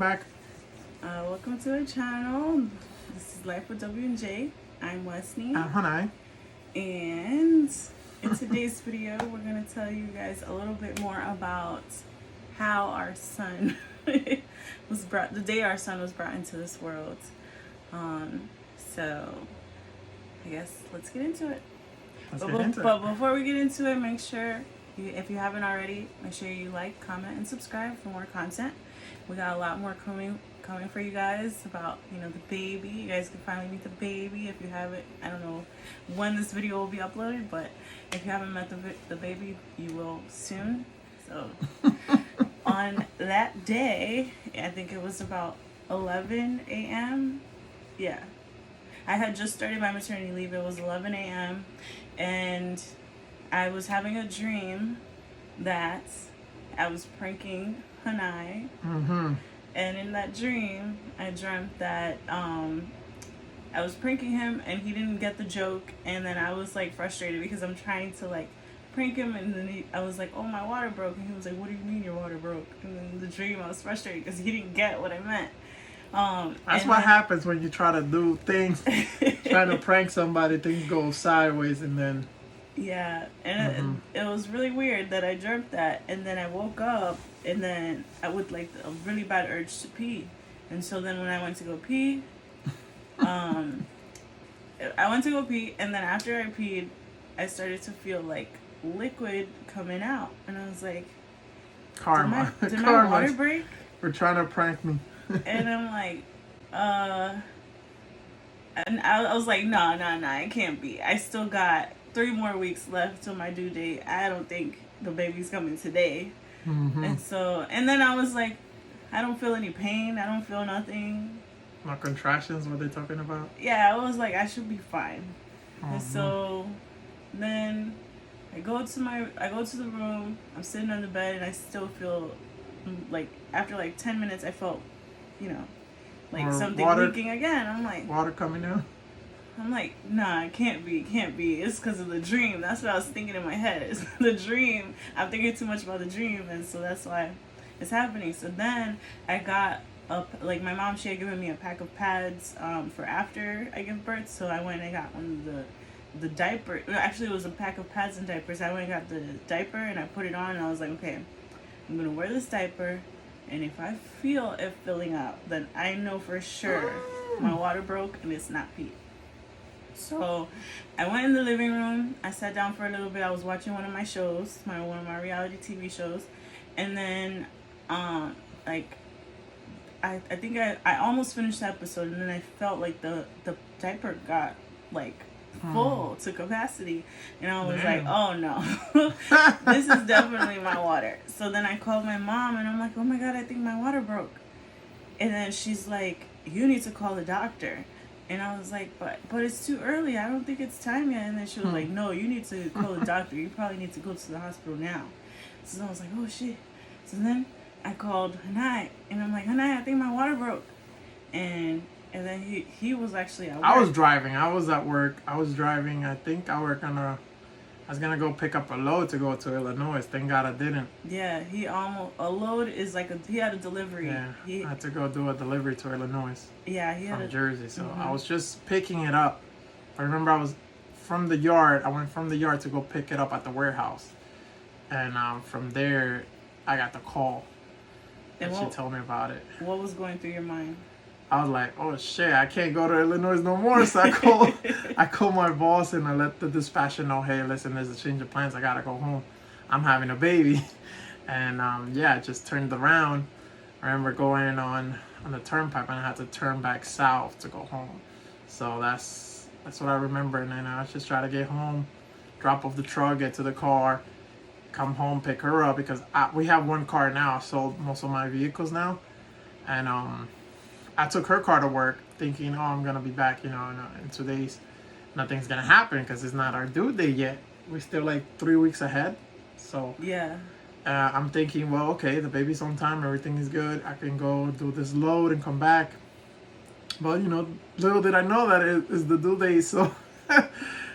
back. Welcome to our channel. This is Lifewithwj. I'm WESNIE. I'm Hanai. And in today's video, we're going to tell you guys a little bit more about how our son was brought, the day our son was brought into this world. So I guess let's get into it. But before we get into it, make sure, if you haven't already, make sure you like, comment, and subscribe for more content. We got a lot more coming for you guys about, the baby. You guys can finally meet the baby if you haven't. I don't know when this video will be uploaded, but if you haven't met the baby, you will soon. So on that day, I think it was about 11 a.m. Yeah. I had just started my maternity leave. It was 11 a.m. and I was having a dream that I was pranking Hanai. Mm-hmm. And in that dream, I dreamt that I was pranking him and he didn't get the joke. And then I was like frustrated because I'm trying to prank him. And then I was like, oh, my water broke. And he was like, what do you mean your water broke? And then in the dream, I was frustrated because he didn't get what I meant. That's what happens when you try to do things, trying to prank somebody, things go sideways and then... Yeah, and it was really weird that I dreamt that, and then I woke up, and then I would a really bad urge to pee, and so then when I went to go pee, I went to go pee, and then after I peed, I started to feel liquid coming out, and I was like, Karma. Did my water break? For trying to prank me. And I'm like, and I was like, no, it can't be. I still got 3 more weeks left till my due date. I don't think the baby's coming today. Mm-hmm. And then I was like, I don't feel any pain. I don't feel nothing. My contractions, what they talking about? Yeah, I was like, I should be fine. Mm-hmm. And so then I go to the room. I'm sitting on the bed and I still feel after 10 minutes I felt, something leaking again. I'm like, water coming out? I'm like, nah, it can't be. It's because of the dream. That's what I was thinking in my head. It's the dream. I'm thinking too much about the dream, and so that's why it's happening. So then I got my mom, she had given me a pack of pads for after I give birth. So I went and I got one of the diaper. Actually, it was a pack of pads and diapers. I went and got the diaper, and I put it on, and I was like, okay, I'm going to wear this diaper, and if I feel it filling up, then I know for sure my water broke and it's not pee. So I went in the living room. I sat down for a little bit. I was watching one of my shows, one of my reality TV shows, and then I think I almost finished the episode, and then I felt like the diaper got full to capacity, and I was like, oh no, this is definitely my water. So then I called my mom, and I'm like, oh my god, I think my water broke. And then she's like, you need to call the doctor. And I was like, but it's too early. I don't think it's time yet. And then she was like, no, you need to call the doctor. You probably need to go to the hospital now. So I was like, oh shit. So then I called Hanai, and I'm like, Hanai, I think my water broke. And then he was actually at work. I was driving. I was at work. I was driving. I think I was gonna go pick up a load to go to Illinois. Thank God I didn't. Yeah, a load is he had a delivery. Yeah, I had to go do a delivery to Illinois. Yeah, he had from Jersey. So I was just picking it up. I remember I was from the yard. I went from the yard to go pick it up at the warehouse, and from there, I got the call. And she told me about it. What was going through your mind? I was like, oh shit, I can't go to Illinois no more. So I called my boss and I let the dispatcher know, hey, listen, there's a change of plans. I gotta go home. I'm having a baby. And I just turned around. I remember going on the turnpike, and I had to turn back south to go home. So that's what I remember. And then I just try to get home, drop off the truck, get to the car, come home, pick her up, because we have one car now. I sold most of my vehicles now. And I took her car to work thinking, oh, I'm going to be back, in 2 days. Nothing's going to happen because it's not our due date yet. We're still 3 weeks ahead. So yeah, I'm thinking, well, okay, the baby's on time. Everything is good. I can go do this load and come back. But, little did I know that it is the due date. So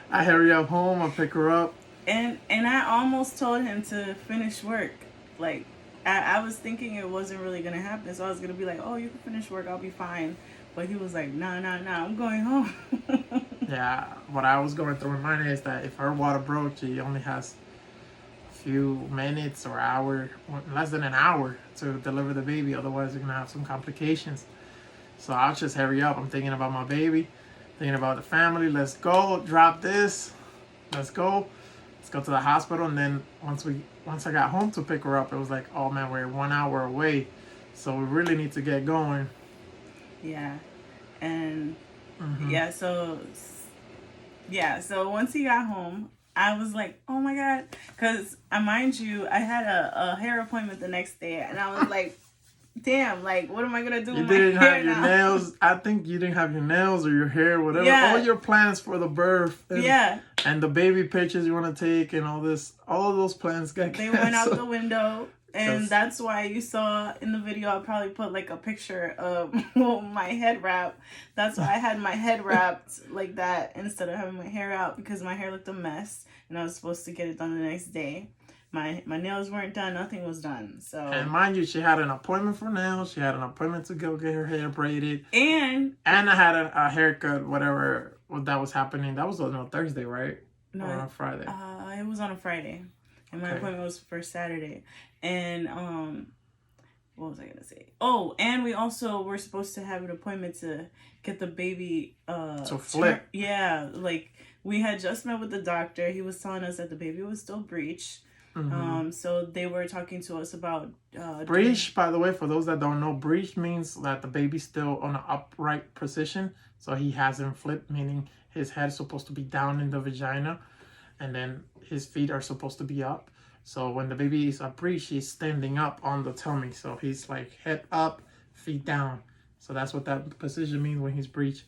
I hurry up home. I pick her up. And I almost told him to finish work. I was thinking it wasn't really gonna happen, so I was gonna be like, oh, you can finish work, I'll be fine. But he was like, nah, nah, nah, I'm going home. Yeah, what I was going through in mine is that if her water broke, she only has a few minutes or hour, less than an hour to deliver the baby. Otherwise, you're gonna have some complications. So I'll just hurry up. I'm thinking about my baby, thinking about the family. Let's go, drop this. Let's go. Let's go to the hospital. And then once I got home to pick her up, it was like, oh man, we're 1 hour away. So we really need to get going. Yeah. And so once he got home, I was like, oh my God. Because, mind you, I had a hair appointment the next day. And I was like, damn, like, what am I going to do with my hair now? You didn't have your nails. I think you didn't have your nails or your hair, whatever. Yeah. All your plans for the birth. And, and the baby pictures you want to take and all of those plans got canceled. They went out the window. And that's why you saw in the video, I probably put like a picture of my head wrap. That's why I had my head wrapped like that instead of having my hair out, because my hair looked a mess and I was supposed to get it done the next day. My nails weren't done. Nothing was done. So, and mind you, she had an appointment for nails. She had an appointment to go get her hair braided. And I had a haircut, whatever that was happening. That was on a Thursday, right? No, or on a Friday. It was on a Friday. And my appointment was for Saturday. And what was I gonna say? Oh, and we also were supposed to have an appointment to get the baby to flip. Like we had just met with the doctor. He was telling us that the baby was still breech. So they were talking to us about breech. By the way, for those that don't know, breech means that the baby's still on an upright position. So he hasn't flipped, meaning his head is supposed to be down in the vagina, and then his feet are supposed to be up. So when the baby is a breech, he's standing up on the tummy. So he's like head up, feet down. So that's what that position means when he's breech.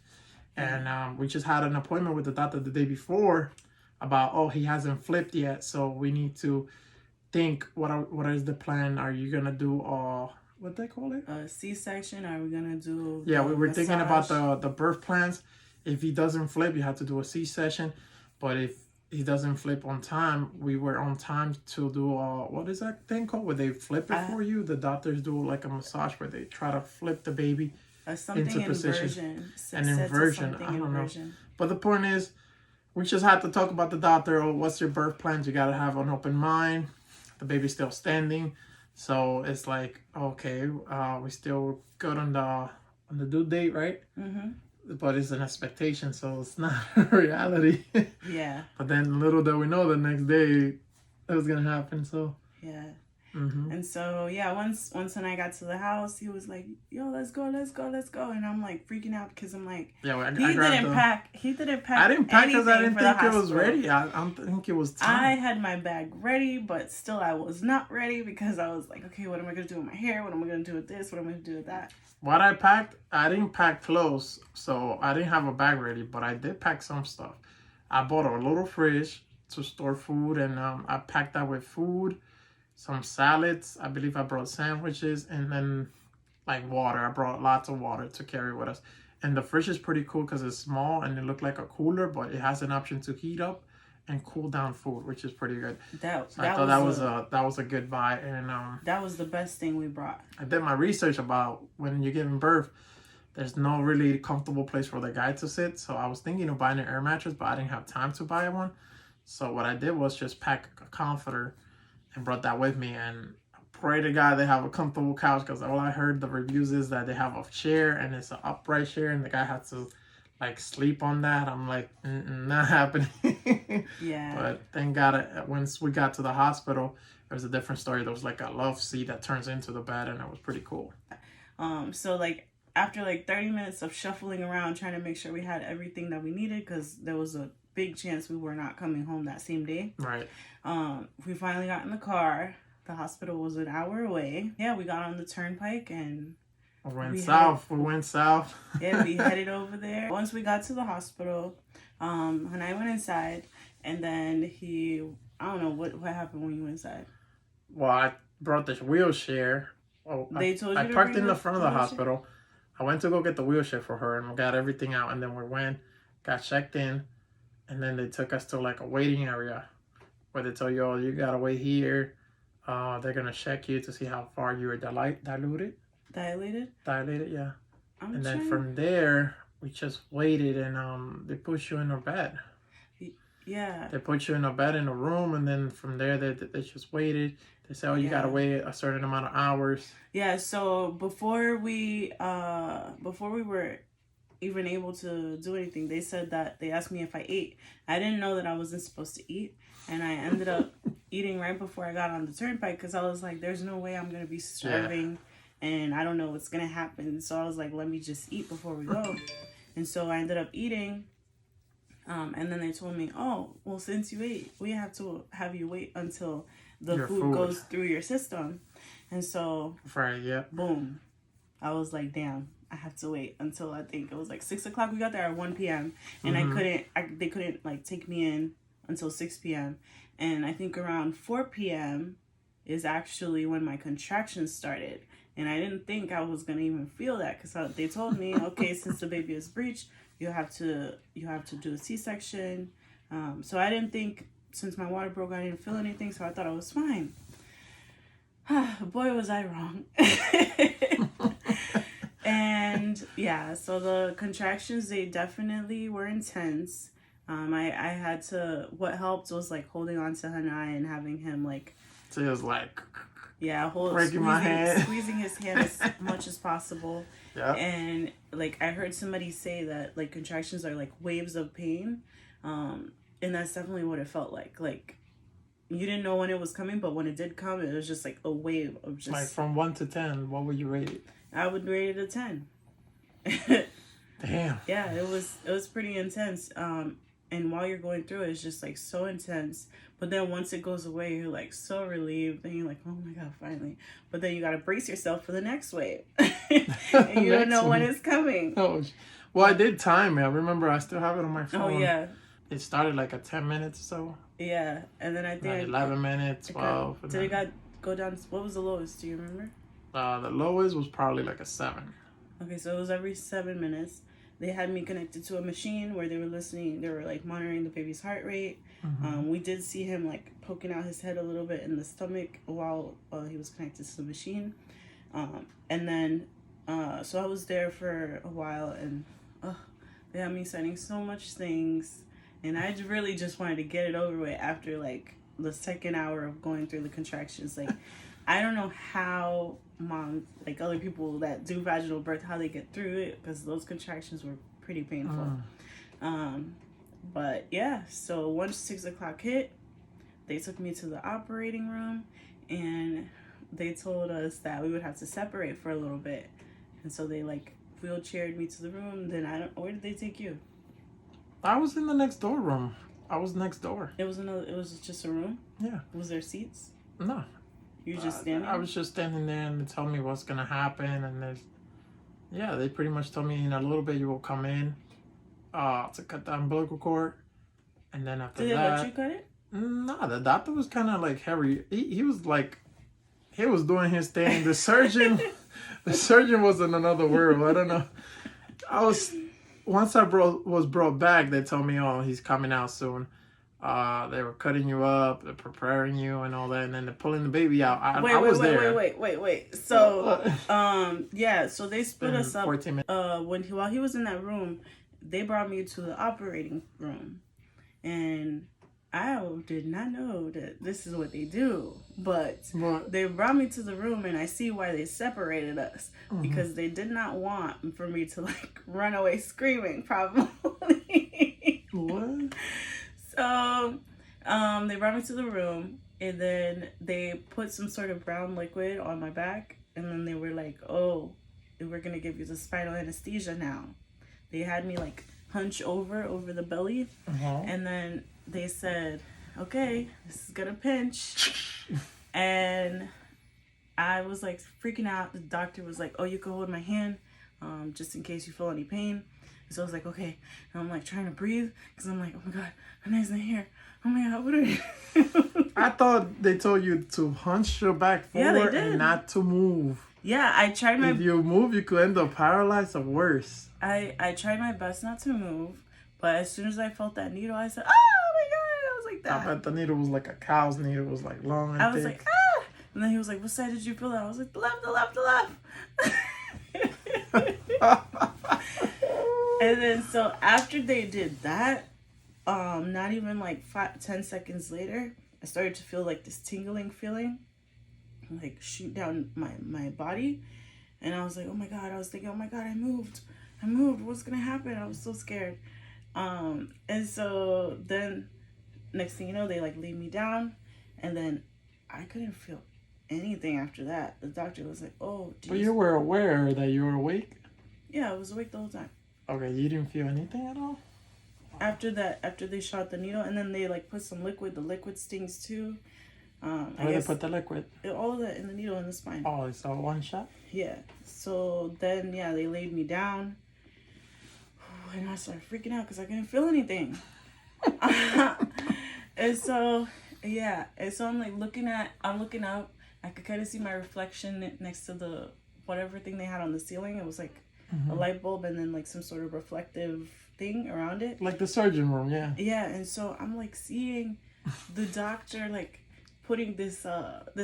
And we just had an appointment with the doctor the day before about, oh, he hasn't flipped yet. So we need to think, what is the plan? Are you going to do, what they call it? A C-section? Are we going to do we were massage? Thinking about the birth plans. If he doesn't flip, you have to do a C-section. But if he doesn't flip on time, we were on time to do what is that thing called where they flip it for you? The doctors do like a massage where they try to flip the baby into position. An inversion. I don't know. But the point is, we just had to talk about the doctor. Oh, what's your birth plans? You got to have an open mind. The baby's still standing. So it's like, okay, we still good on the due date, right? But it's an expectation, so it's not a reality. Yeah. But then little did we know the next day it was gonna happen. So yeah. And so once when I got to the house, he was like, "Yo, let's go," and I'm like freaking out because I'm like, he didn't pack. I didn't pack because I didn't think it was ready. I don't think it was time. I had my bag ready, but still I was not ready because I was like, okay, what am I gonna do with my hair? What am I gonna do with this? What am I gonna do with that? What I packed, I didn't pack clothes, so I didn't have a bag ready, but I did pack some stuff. I bought a little fridge to store food, and I packed that with food, some salads. I believe I brought sandwiches, and then like water. I brought lots of water to carry with us. And the fridge is pretty cool because it's small and it looked like a cooler, but it has an option to heat up and cool down food, which is pretty good. I thought that was a good buy, and that was the best thing we brought. I did my research about when you're giving birth, there's no really comfortable place for the guy to sit. So I was thinking of buying an air mattress, but I didn't have time to buy one. So what I did was just pack a comforter and brought that with me, and pray to God they have a comfortable couch, because all I heard the reviews is that they have a chair and it's an upright chair and the guy has to like sleep on that. I'm like, not happening. Yeah. But thank God, once we got to the hospital, it was a different story. There was like a love seat that turns into the bed, and it was pretty cool. So like after like 30 minutes of shuffling around trying to make sure we had everything that we needed, because there was a big chance we were not coming home that same day. Right. We finally got in the car. The hospital was an hour away. Yeah, we got on the turnpike and we went south. Yeah, we headed over there. Once we got to the hospital, and I went inside, and then I don't know what happened when you went inside. Well, I brought this wheelchair. They told you I parked in the front of the hospital. I went to go get the wheelchair for her, and we got everything out, and then we got checked in, and then they took us to like a waiting area where they tell you, oh, you gotta wait here. They're gonna check you to see how far you were dilated. Dilated? Yeah. And then from there, we just waited, and they put you in a bed. Yeah. They put you in a bed in a room, and then from there, they just waited. They said, "Oh, you gotta wait a certain amount of hours." Yeah. So before we were even able to do anything, they said that they asked me if I ate. I didn't know that I wasn't supposed to eat, and I ended up eating right before I got on the turnpike because I was like, "There's no way I'm gonna be starving." Yeah. And I don't know what's gonna happen. So I was like, let me just eat before we go. And so I ended up eating. And then they told me, oh, well, since you ate, we have to have you wait until the food goes through your system. And so, boom. I was like, damn, I have to wait until I think it was like 6 o'clock. We got there at 1 p.m. And they couldn't like take me in until 6 p.m. And I think around 4 p.m. is actually when my contractions started. And I didn't think I was gonna even feel that because they told me, okay, since the baby is breech, you have to do a C-section. So I didn't think, since my water broke, I didn't feel anything, so I thought I was fine. Boy, was I wrong. And yeah, so the contractions, they definitely were intense. I had to, what helped was like holding on to Hanai and having him like, so it was like, yeah, squeezing his hand as much as possible. Yeah. And like I heard somebody say that like contractions are like waves of pain, and that's definitely what it felt like. Like you didn't know when it was coming, but when it did come, it was just like a wave of just. Like from 1 to 10, what would you rate it? I would rate it a 10. Damn. Yeah, it was pretty intense. And while you're going through it, it's just like so intense. But then once it goes away, you're like so relieved. And you're like, oh my God, finally. But then you got to brace yourself for the next wave. And you don't know when it's coming. Oh, well, I did time it. I remember I still have it on my phone. Oh, yeah. It started like at 10 minutes or so. Yeah. And then I think... 11 minutes, 12. Did it go down... What was the lowest? Do you remember? The lowest was probably like a 7. Okay, so it was every 7 minutes. They had me connected to a machine where they were listening. They were like monitoring the baby's heart rate. Mm-hmm. We did see him like poking out his head a little bit in the stomach while he was connected to the machine. And then, so I was there for a while, and they had me signing so much things. And I really just wanted to get it over with after like the second hour of going through the contractions. Like, I don't know how moms, like other people that do vaginal birth, how they get through it, because those contractions were pretty painful. But yeah, so once 6 o'clock hit, they took me to the operating room, and they told us that we would have to separate for a little bit. And so they like wheelchaired me to the room. Then where did they take you? I was in the next door room. I was next door. It was just a room? Yeah. Was there seats? No. You were just standing? I was just standing there, and they told me what's gonna happen, and they pretty much told me in a little bit you will come in to cut the umbilical cord, and then after that... Did they let you cut it? No, the doctor was kind of like heavy. He was like, he was doing his thing. The surgeon was in another world. I don't know. Once I was brought back, they told me, oh, he's coming out soon. They were cutting you up, they're preparing you and all that, and then they're pulling the baby out. I was there. Wait. So, yeah, so they split us up. 14 minutes. While he was in that room, they brought me to the operating room. And I did not know that this is what they do. But they brought me to the room, and I see why they separated us. Mm-hmm. Because they did not want for me to, like, run away screaming, probably. What? So, they brought me to the room, and then they put some sort of brown liquid on my back, and then they were like, oh, we're going to give you the spinal anesthesia now. They had me, like, hunch over the belly, and then they said, okay, this is going to pinch, and I was, like, freaking out. The doctor was like, oh, you can hold my hand, just in case you feel any pain. So I was like, okay. And I'm like trying to breathe because I'm like, oh my God, my knife not here. Oh my God, what are you? I thought they told you to hunch your back forward and not to move. Yeah, I tried my... If you move, you could end up paralyzed or worse. I tried my best not to move, but as soon as I felt that needle, I said, oh my God, I was like that. I bet the needle was like a cow's needle. It was like long and thick. I was like, ah! And then he was like, what side did you feel that? I was like, the left, the left, the left. And then so after they did that, not even like 10 seconds later, I started to feel like this tingling feeling like shoot down my body. And I was like, oh my God, I was thinking, oh my God, I moved, what's gonna happen? I was so scared. And so then next thing you know, they like laid me down, and then I couldn't feel anything after that. The doctor was like, oh, geez. But you were aware that you were awake? Yeah, I was awake the whole time. Okay, you didn't feel anything at all? After that, after they shot the needle, and then they like put some liquid. The liquid stings too. Where they put the liquid? All of that in the needle in the spine. Oh, it's all one shot? Yeah. So then, yeah, they laid me down. And I started freaking out because I couldn't feel anything. And so, yeah. And so I'm like looking up. I could kind of see my reflection next to the whatever thing they had on the ceiling. It was like a light bulb and then like some sort of reflective thing around it. Like the surgeon room, yeah. Yeah. And so I'm like seeing the doctor like putting this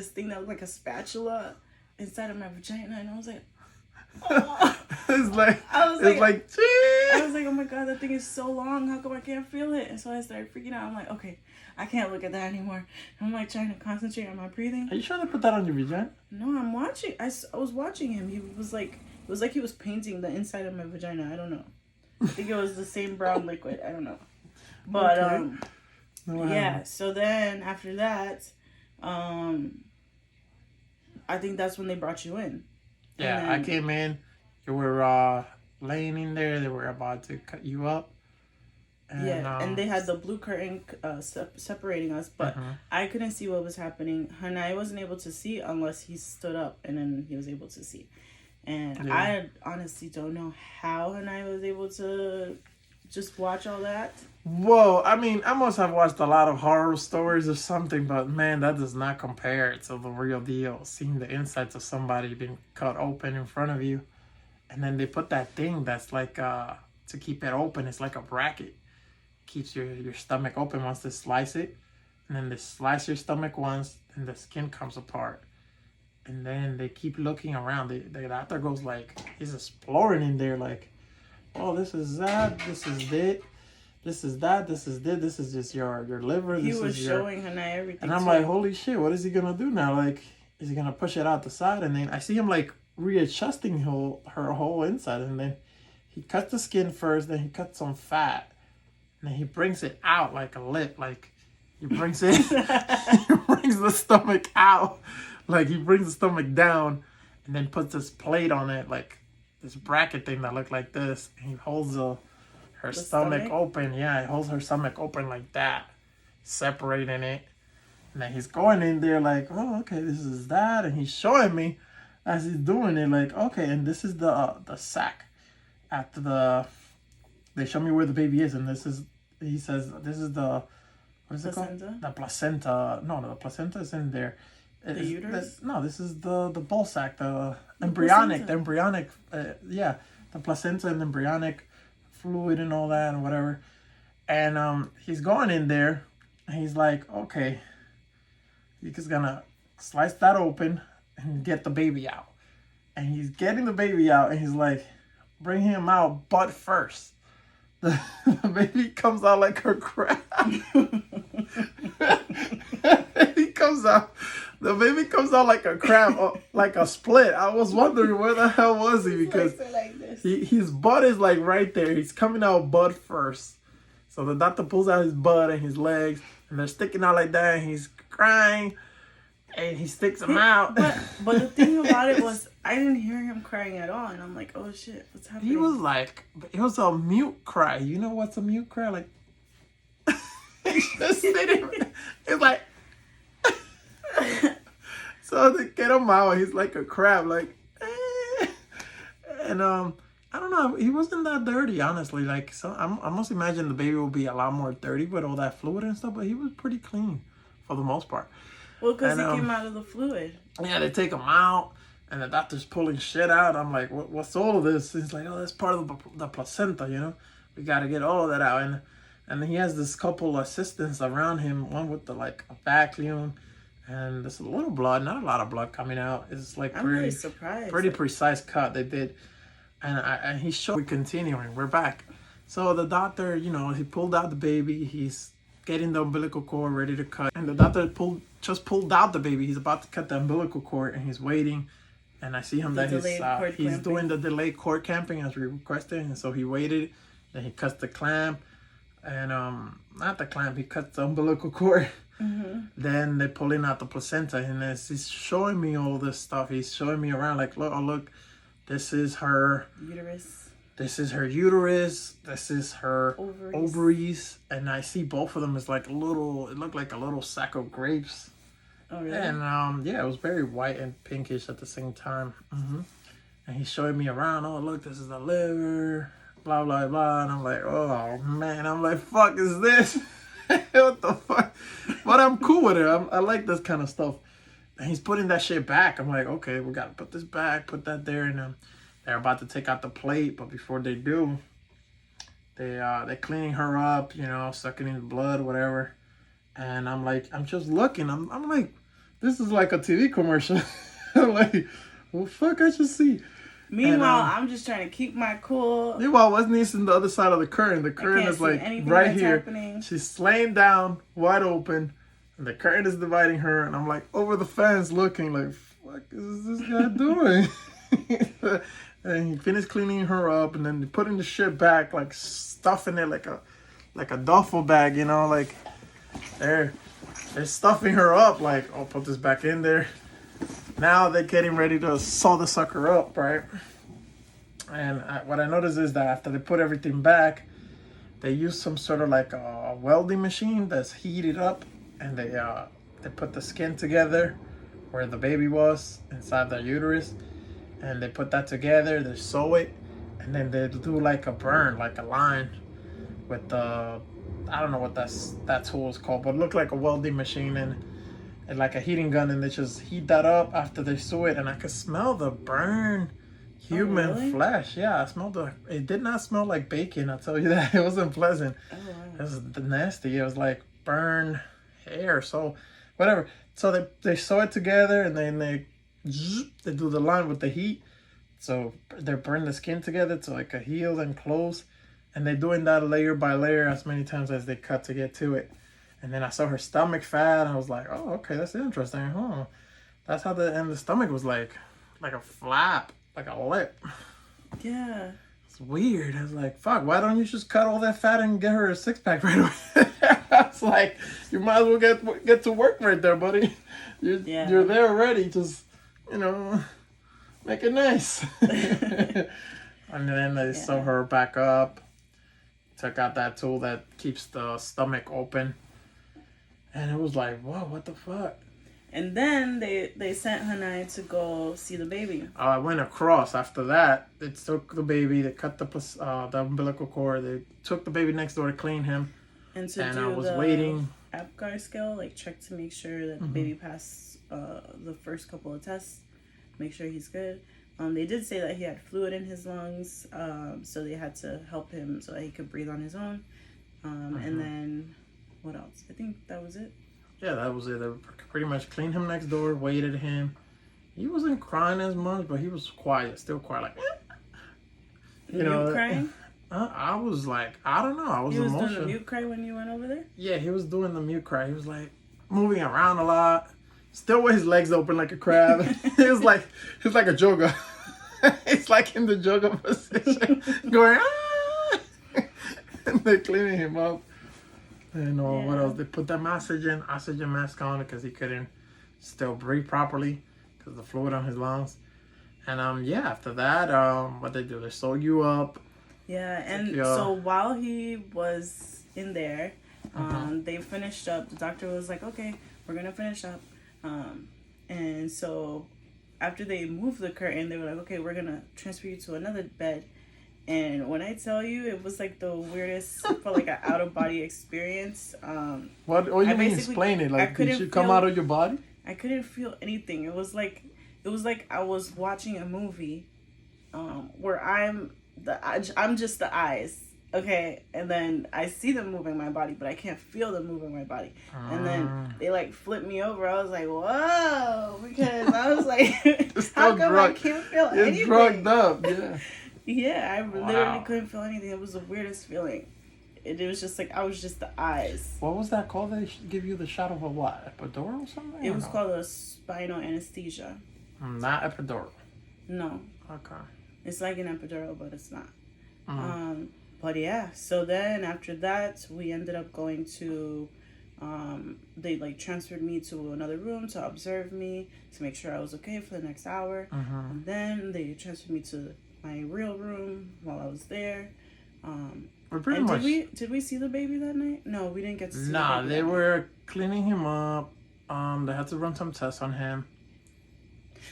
thing that looked like a spatula inside of my vagina, and I was like, oh. It's like, I was like, oh my God, that thing is so long. How come I can't feel it? And so I started freaking out. I'm like, okay, I can't look at that anymore. I'm like trying to concentrate on my breathing. Are you trying to put that on your vagina? No, I'm watching. I was watching him. He was like, it was like he was painting the inside of my vagina. I don't know. I think it was the same brown liquid. I don't know. But okay. Yeah. So then after that, I think that's when they brought you in. Yeah, then, I came in. You were laying in there. They were about to cut you up. And, and they had the blue curtain separating us, but I couldn't see what was happening. Hanai wasn't able to see unless he stood up, and then he was able to see. And I honestly don't know how Hanai was able to just watch all that. Whoa, I mean, I must have watched a lot of horror stories or something, but man, that does not compare to the real deal. Seeing the insides of somebody being cut open in front of you, and then they put that thing that's like to keep it open. It's like a bracket. Keeps your stomach open once they slice it, and then they slice your stomach once, and the skin comes apart. And then they keep looking around. The doctor goes like, he's exploring in there like, oh, this is that, this is it, this is that, this is this, this is just your liver. He was showing Hanai everything. And I'm like, holy shit, what is he gonna do now? Like, is he gonna push it out the side? And then I see him like readjusting her whole inside, and then he cuts the skin first, then he cuts some fat, and then he brings it out like a lip, like he brings it, he brings the stomach out, like he brings the stomach down, and then puts this plate on it, like this bracket thing that looked like this, and he holds her stomach open. Yeah, he holds her stomach open like that, separating it, and then he's going in there like, oh, okay, this is that, and he's showing me as he's doing it, like, okay, and this is the sac. After they show me where the baby is, and he says, this is the, what is it called? The placenta. No, the placenta is in there. The uterus? No, this is the ball sac, the embryonic, the placenta and embryonic fluid and all that and whatever. And he's going in there, and he's like, okay, he's gonna slice that open and get the baby out. And he's getting the baby out, and he's like, bring him out butt first. The baby comes out like a crab. The baby comes out like a crab, like a split. I was wondering where the hell was he, because his butt is like right there. He's coming out butt first. So the doctor pulls out his butt and his legs, and they're sticking out like that, and he's crying, and he sticks them out. But the thing about it was, I didn't hear him crying at all, and I'm like, oh shit, what's happening? He was like, it was a mute cry. You know what's a mute cry? Like, he's just sitting, it's like, so they get him out, he's like a crab, like, eh. And I don't know, he wasn't that dirty, honestly. Like, so I must imagine the baby will be a lot more dirty with all that fluid and stuff, but he was pretty clean for the most part. Well, because he came out of the fluid. Yeah, they take him out, and the doctor's pulling shit out. I'm like, what's all of this? He's like, oh, that's part of the placenta, you know? We got to get all of that out. And he has this couple assistants around him, one with a vacuum, and there's a little blood, not a lot of blood coming out. It's like I'm really surprised. Pretty precise cut they did, and he showed. We're continuing. We're back. So the doctor, you know, he pulled out the baby. He's getting the umbilical cord ready to cut, and the doctor just pulled out the baby. He's about to cut the umbilical cord, and he's waiting. And I see him that he's doing the delayed cord clamping as we requested, and so he waited. Then he cuts the clamp, and not the clamp. He cuts the umbilical cord. Mm-hmm. Then they're pulling out the placenta, and he's showing me all this stuff. He's showing me around, like, look, this is her uterus. This is her uterus. This is her ovaries. And I see both of them as like it looked like a little sack of grapes. Oh, really? And yeah, it was very white and pinkish at the same time. Mm-hmm. And he's showing me around. Oh, look, this is the liver. Blah, blah, blah. And I'm like, oh, man. I'm like, fuck is this? What the fuck? But I'm cool with it. I like this kind of stuff. And he's putting that shit back. I'm like, okay, we got to put this back, put that there. And they're about to take out the plate. But before they do, they're cleaning her up, you know, sucking in the blood, whatever. And I'm like, I'm just looking. I'm like, this is like a TV commercial. I'm like, well, fuck, I should see. Meanwhile, I'm just trying to keep my cool. Meanwhile, Wesnie's in the other side of the curtain. The curtain is like right here. Happening. She's laying down, wide open, and the curtain is dividing her. And I'm like over the fence looking like, fuck is this guy doing? And he finished cleaning her up, and then putting the shit back, like stuffing it like a duffel bag, you know, like they're stuffing her up. Like, I'll put this back in there. Now they're getting ready to sew the sucker up, right? And what I noticed is that after they put everything back, they use some sort of like a welding machine that's heated up, and they put the skin together where the baby was inside the uterus, and they put that together. They sew it, and then they do like a burn, like a line with the I don't know what that tool is called, but it looked like a welding machine and like a heating gun, and they just heat that up after they sew it, and I could smell the burn human flesh. Yeah, I smelled it did not smell like bacon, I'll tell you that. It wasn't pleasant. Oh, wow. It was nasty. It was like burn hair. So whatever. So they sew it together, and then they do the line with the heat. So they burn the skin together to like a heal and close, and they're doing that layer by layer as many times as they cut to get to it. And then I saw her stomach fat. I was like, oh, okay, that's interesting. Huh? That's how the stomach was like a flap, like a lip. Yeah. It's weird. I was like, fuck, why don't you just cut all that fat and get her a six-pack right away? I was like, you might as well get to work right there, buddy. You're there already. Just, you know, make it nice. And then they sew her back up. Took out that tool that keeps the stomach open. And it was like, whoa, what the fuck? And then they sent Hanai to go see the baby. I went across after that. They took the baby. They cut the umbilical cord. They took the baby next door to clean him. And I was waiting. APGAR scale, like check to make sure that the baby passed the first couple of tests. Make sure he's good. They did say that he had fluid in his lungs, so they had to help him so that he could breathe on his own. And then, what else? I think that was it. Yeah, that was it. They pretty much cleaned him next door, waited him. He wasn't crying as much, but he was quiet, still quiet, like. You know, crying? I was like, I don't know. I was emotional. He was doing the mute cry when you went over there? Yeah, he was doing the mute cry. He was like moving around a lot. Still with his legs open like a crab. He was like a joga. It's like in the joga position, going ah! And they're cleaning him up. And what else? They put that oxygen mask on because he couldn't still breathe properly because of the fluid on his lungs. And after that, what they do? They sew you up. Yeah, and so while he was in there, they finished up. The doctor was like, "Okay, we're gonna finish up." And so after they moved the curtain, they were like, okay, we're gonna transfer you to another bed. And when I tell you, it was like the weirdest, felt like an out of body experience. What do you mean? Explain it. Like, did you come out of your body? I couldn't feel anything. It was like I was watching a movie, where I'm just the eyes, okay, and then I see them moving my body, but I can't feel them moving my body. And then they like flip me over. I was like, whoa, because I was like, how come I can't feel anything? You're drugged up, yeah. Yeah, I literally couldn't feel anything. It was the weirdest feeling. It was just like I was just the eyes. What was that called? They give you the shot of a what? Epidural or something? It was called a spinal anesthesia. Not epidural. No. Okay. It's like an epidural, but it's not. But yeah, so then after that, we ended up going to, they like transferred me to another room to observe me, to make sure I was okay for the next hour. And then they transferred me to my real room while I was there. Pretty much. Did we see the baby that night? No, we didn't get to see the baby. They were cleaning him up. They had to run some tests on him.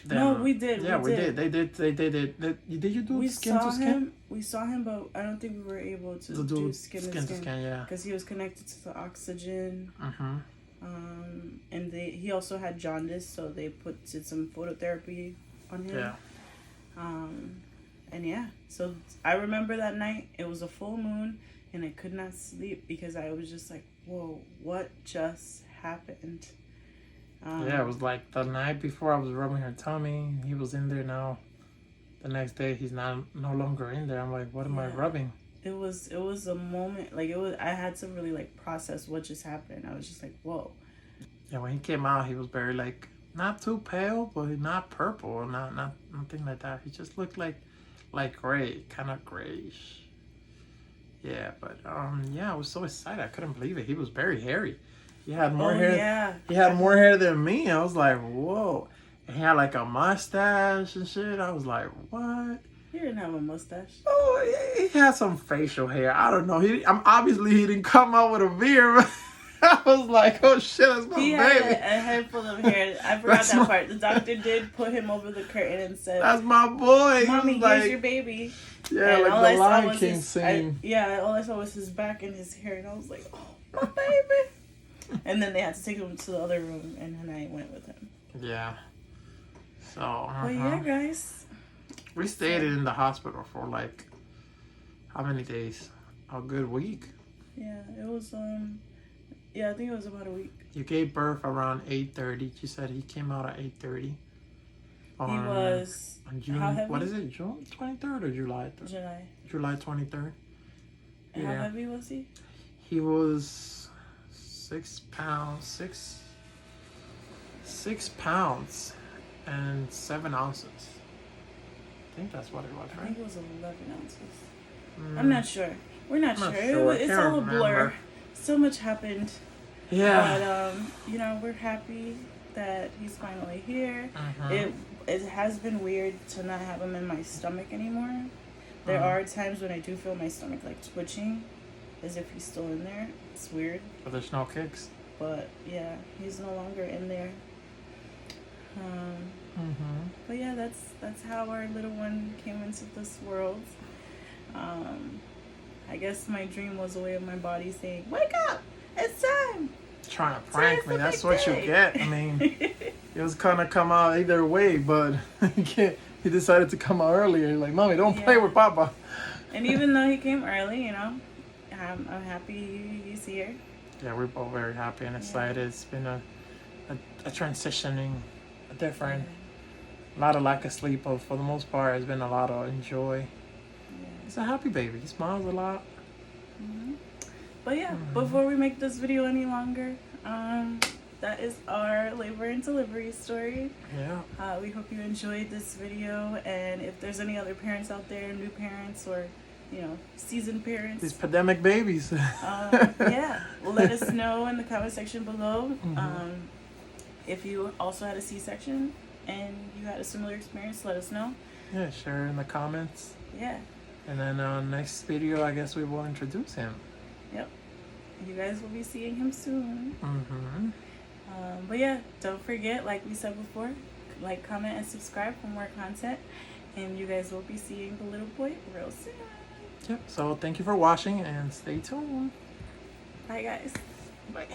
Then, no, we did. Yeah, we did. They did it. Did you do skin to skin? We saw him, but I don't think we were able to do skin to skin. Yeah. Because he was connected to the oxygen. And he also had jaundice, so they did some phototherapy on him. Yeah. And yeah, so I remember that night. It was a full moon, and I could not sleep because I was just like, whoa, what just happened? Yeah, it was like the night before I was rubbing her tummy. He was in there now. The next day, he's no longer in there. I'm like, what am I rubbing? It was a moment, like I had to really like process what just happened. I was just like, whoa. Yeah, when he came out, he was very like, not too pale, but not purple, or not nothing like that. He just looked like gray, kind of grayish. Yeah, but yeah, I was so excited. I couldn't believe it. He was very hairy. He had more hair. Yeah. He had more hair than me. I was like, whoa. And he had like a mustache and shit. I was like, what? He didn't have a mustache. Oh, he had some facial hair. I don't know. Obviously he didn't come out with a beard. I was like, oh shit, that's my baby. He had a handful of hair. I forgot that part. The doctor did put him over the curtain and said, that's my boy. Mommy, here's your baby. Yeah, and like the Lion King scene. All I saw was his back and his hair, and I was like, oh, my baby. And then they had to take him to the other room, and then I went with him. Yeah. So. But yeah, guys. We stayed in the hospital for like how many days? A good week. Yeah, it was. Yeah, I think it was about a week. You gave birth around 8:30. You said he came out at 8:30. He was. On June. What is it? June 23rd or July 3rd? July 23rd. How heavy was he? He was 6 pounds, 6 pounds and 7 ounces. I think that's what it was, right? I think it was 11 ounces. I'm not sure. We're not sure. It's all a blur. So much happened. Yeah. But we're happy that he's finally here. It has been weird to not have him in my stomach anymore. There are times when I do feel my stomach like twitching, as if he's still in there. It's weird. But there's no kicks. But yeah, he's no longer in there. But yeah, that's how our little one came into this world. I guess my dream was a way of my body saying, "Wake up! It's time." Trying to prank me. That's what you get. I mean, it was gonna come out either way, but he decided to come out earlier. Like, Mommy, don't play with Papa. And even though he came early, I'm happy he's here. Yeah, we're both very happy and excited. It's been a transitioning, a different, a lot of lack of sleep, but for the most part, it's been a lot of enjoy. Yeah. He's a happy baby. He smiles a lot. But yeah, before we make this video any longer, that is our labor and delivery story. Yeah. We hope you enjoyed this video, and if there's any other parents out there, new parents or seasoned parents, these pandemic babies, let us know in the comment section below. If you also had a C-section and you had a similar experience, let us know. Yeah, share in the comments. Yeah. And then next video, I guess we will introduce him. Yep. You guys will be seeing him soon. But yeah, don't forget, like we said before, like, comment, and subscribe for more content. And you guys will be seeing the little boy real soon. Yep. So thank you for watching and stay tuned. Bye, guys. Bye.